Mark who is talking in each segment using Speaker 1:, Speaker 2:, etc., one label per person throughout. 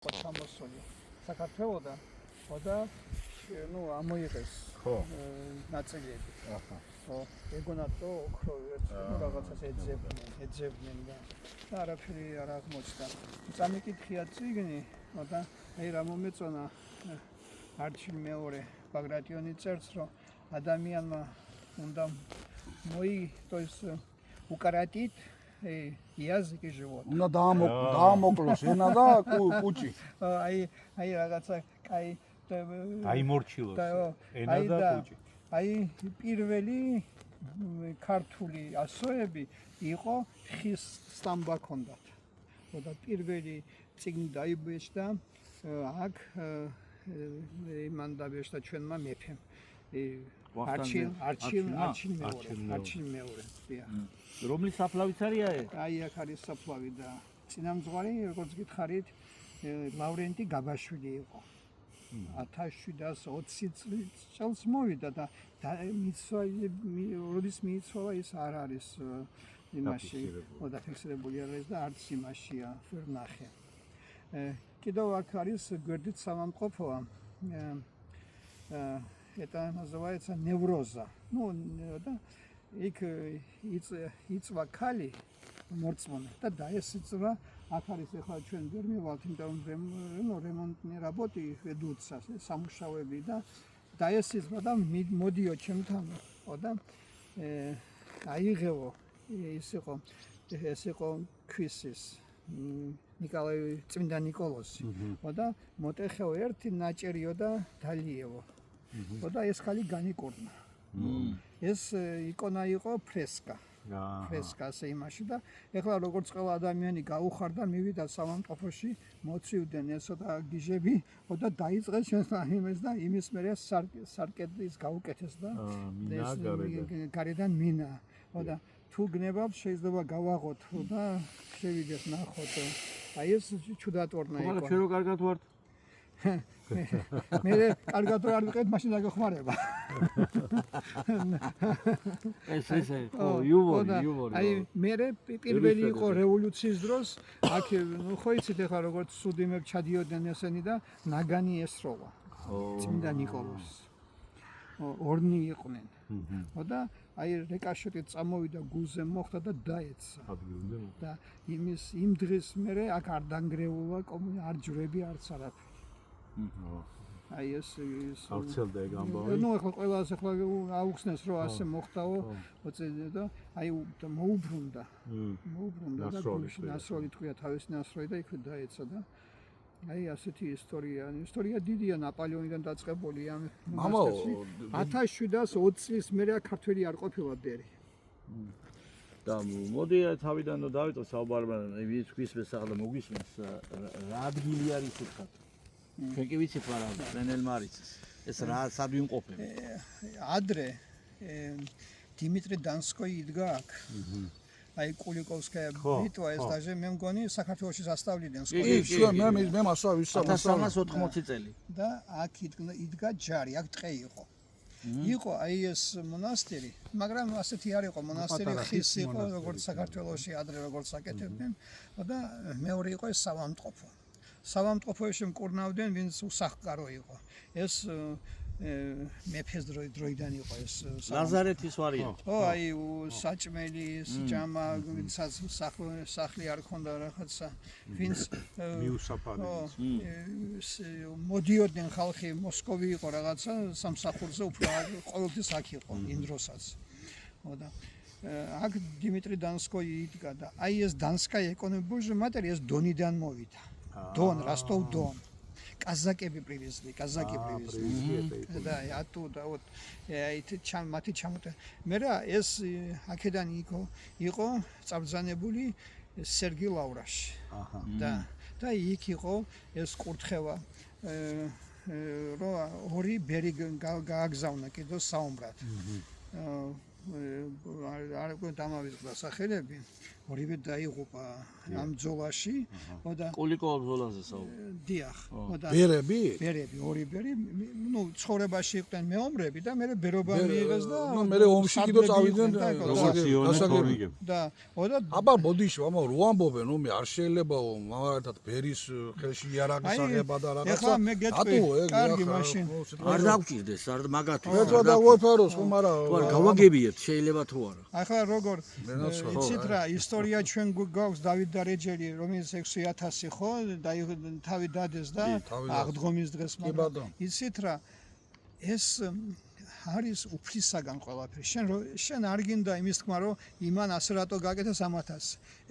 Speaker 1: Potsamosoli. საქართველოსა და ნუ ამოიღეს ნაწილები. ხო, ეგონათ რომ ოქროვით რაღაცას ეძებდნენ და არაფერი არ აღმოჩნდა. წამიკითხია წიგნი და აი რა მომეწონა არჩილ მეორე ბაგრატიონი წერს რომ ადამიანმა უნდა მოიტოს უკარატით языки живот.
Speaker 2: უნდა დაამოკლოს ენა და კუჭი.
Speaker 1: აი რაღაცა კაი
Speaker 3: დაიმორჩილოს ენა და კუჭი.
Speaker 1: აი პირველი ქართული ასოები იყო ხის სტამბა ქონდათ. და პირველი წიგნი დაიბეჭდა აქ იმან დაბეჭდა ჩვენმა მეფემ. არჩილ მეორე.
Speaker 3: რომლის საფლავიც არია ეს?
Speaker 1: აი აქ არის საფლავი და წინამძღვარი, როგორც გითხარით, ლავრენტი გაბაშვილი იყო. 1720 წელს მოვიდა და როდის მიიცვალა ის არ არის იმაში, დაფიქსირებული არ არის და არც იმაშია ვერ ნახე. კიდევ აქ არის გვერდით სამამყოფოა. Это называется невроза. Ну, да, იქ იწვა ქალი მორწმუნე და დაესწრა აქ არის ახლა ჩვენ ვერ მივალთ იმიტომ რომ რემონტნი რაბოტი ведутся სამუშაოები და დაესწრა და მოდიო ჩემთან და აიღეო ეს იყო ქვისის ნიკოლაი წმინდა ნიკოლოზი და მოტეხეო ერთი ნაჭერიო და დალიევო და ეს ხალი განიკურნა ეს იკონა იყო ფრესკა. ფრესკა ასე იმაში და ეხლა როგორც ყველა ადამიანი გაუხარდა მივიდა სამამყოფოში მოცივდნენ ესო და გიჟები და დაიწყეს ჩვენს და იმის მერე სარკედის გაუკეთეს და გარედან მინა და თუ გნებავთ შეიძლება გავაღოთ და შევიდეს ნახოთ აი ეს ჩუდატორნა იყო.
Speaker 3: მაგრამ ჩვენ რო კარგად ვართ
Speaker 1: მე კარგად არ ვიყავ მაშინ დაგეხმარება.
Speaker 3: ეს იუმორი.
Speaker 1: აი მე პირველი იყო რევოლუციის დროს აქ ნუ ხო იცით ახლა როგორც სუდიმებ ჩადიოდნენ ესენი და ნაგანი ესროლა. წმინდა ნიკოლოზს. ორნი იყვნენ. და აი რეკაშეტი წამოვიდა გულზე მოხდა და დაეცა. და იმ დღეს მე აქ არ დანგრეულა არ ჯვრები არც არაფერი. აი ეს
Speaker 3: აღწელდა ეგ ამბავი.
Speaker 1: ნუ ახლა ყველას ახლა აუხსნეს რომ ასე მოხდაო და აი მოუბრუნდა და ნასროლი თქვია თავის ნასროლი და იქვე დაეცა და აი ასეთი ისტორია დიდია ნაპოლეონიდან დაწყებული ამ მონასტერში 1720 წლის მერე ქართველი არ ყოფილა ბერი.
Speaker 3: და მოდი თავიდან დავიწყო საუბარმა ვის მესახლა მოგვისმენს რა ადგილი არის თქვათ. ჩვენ კი ვიცით მაგრამ რენელმა არის ეს რა სად ვიმყოფები?
Speaker 1: ადრე დიმიტრი დანსკოი იდგა აქ. აი კულიკოვსკაია ბიტვა ეს დაჟე მე მგონი საქართველოში სასწავლიდნენ სკოლაში.
Speaker 2: მე მასა ვისწავლა
Speaker 3: 1380 წელი.
Speaker 1: და აქ იდგა ჯარი, აქ ტყე იყო. იყო აი ეს მონასტერი, მაგრამ ასეთი არ იყო მონასტერი, ხის იყო როგორც საქართველოში ადრე როგორც აკეთებდნენ და მეორე იყო ეს სამამტყოფო. სამამტყოფოში მკურნავდნენ ვინც უსახკარო იყო. ეს მეფეს დროიდან იყო ეს
Speaker 3: ლაზარეთის ვარიანტი.
Speaker 1: ო აი საჭმელი, ჯამა, ვინცაც სახლი არ ქონდა რაღაცა, ვინც
Speaker 2: მიუსაფარი.
Speaker 1: მოდიოდნენ ხალხი მოსკოვი იყო რაღაცა სამსახურზე უფრო ყოველთვის აქ იყო იმ დროსაც. და აქ დიმიტრი დანსკოი იდგა და აი ეს დანსკაი ეკონომიკური მატერია ეს დონიდან მოვიდა. დონ, როსტოვ დონ. კაზაკები პრივეზლი. და ატუ და მათი ჩამოტა. მე რა ეს აქედან იყო წაბრძანებული სერგი ლავრაში. და იქ იყო ეს კურთხევა რომ ორი ბერი გააგზავნა კიდო საომრად. არ დამავიწყდა სახელები ორივე დაიღუპა ამ ბრძოლაში და
Speaker 3: კულიკოვის ბრძოლაზე საუბარი.
Speaker 1: დიახ და
Speaker 2: ბერები?
Speaker 1: ბერები ორი ბერი ნუ ცხოვრებაში იყვნენ მეომრები და მე ბერობა მიიღეს და
Speaker 2: ნუ მე ომში კიდო წავიდნენ
Speaker 1: და
Speaker 2: აბა ბოდიში მამა რო ამბობენ რომ არ შეიძლებაო მაგალითად ბერის ხელში იარაღი აღება და რაღაცა
Speaker 1: ეხლა მე გეტყვი კარგი მაშინ
Speaker 3: არ დაგჭირდეს არ მაგათი
Speaker 2: ეცვა და ვეფაროს ხომ არა
Speaker 3: თუ არ გავაგებიეთ შეიძლება თუ არა
Speaker 1: ახლა როგორ იცით რა ისტორია ჩვენ გვაქვს დავით და რეჯერი რომელიც 6000 ხო თავი დადეს და აღდგომის დღეს მაგრამ იცით რა ეს არის უფლისაგან ყველაფერი შენ არ გინდა იმის თქმა რომ იმან ასე რატო გაკეთეს ამათას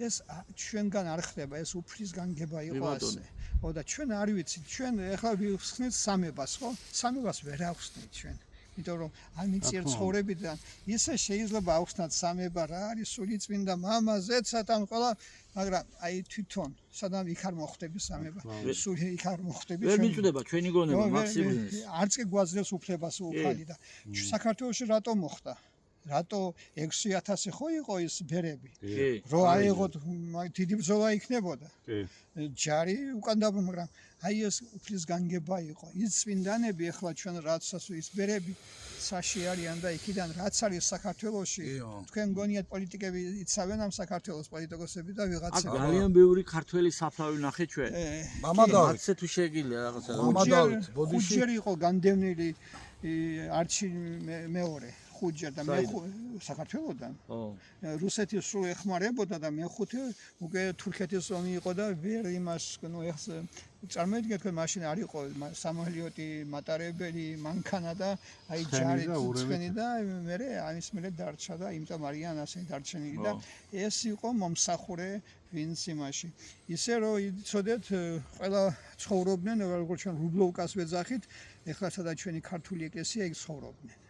Speaker 1: ეს ჩვენგან არ ხდება ეს უფლის განგება იყო ასე და ჩვენ არ ვიცით ჩვენ ეხლა ვიხსნით სამებას ხო სამებას ვერ ახსნით ჩვენ იმიტომ რომ ამიწიერ ცხოვრებიდან ისე შეიძლება ახსნათ სამება რა არის სული წმინდა მამა ზეცად ამ ყველა მაგრამ აი თვითონ სადამ იქ არ მოხდები სამება სული იქ არ მოხდები
Speaker 3: ვერ მიწდება ჩვენი გონება მაქსიმიზმის
Speaker 1: არც კი გვაძლევს უფლებას უფალი და საქართველოში რატო მოხდა რატო 6000 ხო იყო ის ბერები რო აიღოთ დიდი ბრძოლა იქნებოდა ჯარი უკან დაბრუნდა მაგრამ აი ეს უფლის განგება იყო ის წმინდანები ახლა ჩვენ რაცაც ის ბერები საში არიან და იქიდან რაც არის საქართველოში თქვენ გონიათ პოლიტიკები იცავენ ამ საქართველოს პოლიტიკოსები და ვიღაცები
Speaker 3: ძალიან ბევრი ქართველი საფლავი ნახე ჩვენ
Speaker 2: მამა დავით
Speaker 3: ასე თუ შეგიძლია რაღაცა
Speaker 2: მამა დავით ბოდიში
Speaker 1: ხუჯერი იყო განდევნილი არჩი მეორე ხუჯერ და მე საქართველოსდან რუსეთის სულ ეხმარებოდა და მეხუთე უკვე თურქეთის ომი იყო და ვერ იმას ნუ ეხს წარმოიდგინეთ რომ მაშინ არ იყო სამოლიოტი მატარებელი მანქანა და აი ჯარი წვენი და მე ამის მერე დარჩა და იმიტომ არიან ასე დარჩენილი და ეს იყო მომსახურე ვინც იმაში ისე რომ იცოდეთ ყველა ცხოვრობდნენ როგორც ჩვენ რუბლოვკას ვეძახით ეხლა სადაც ჩვენი ქართული ეკლესია იქ ცხოვრობდნენ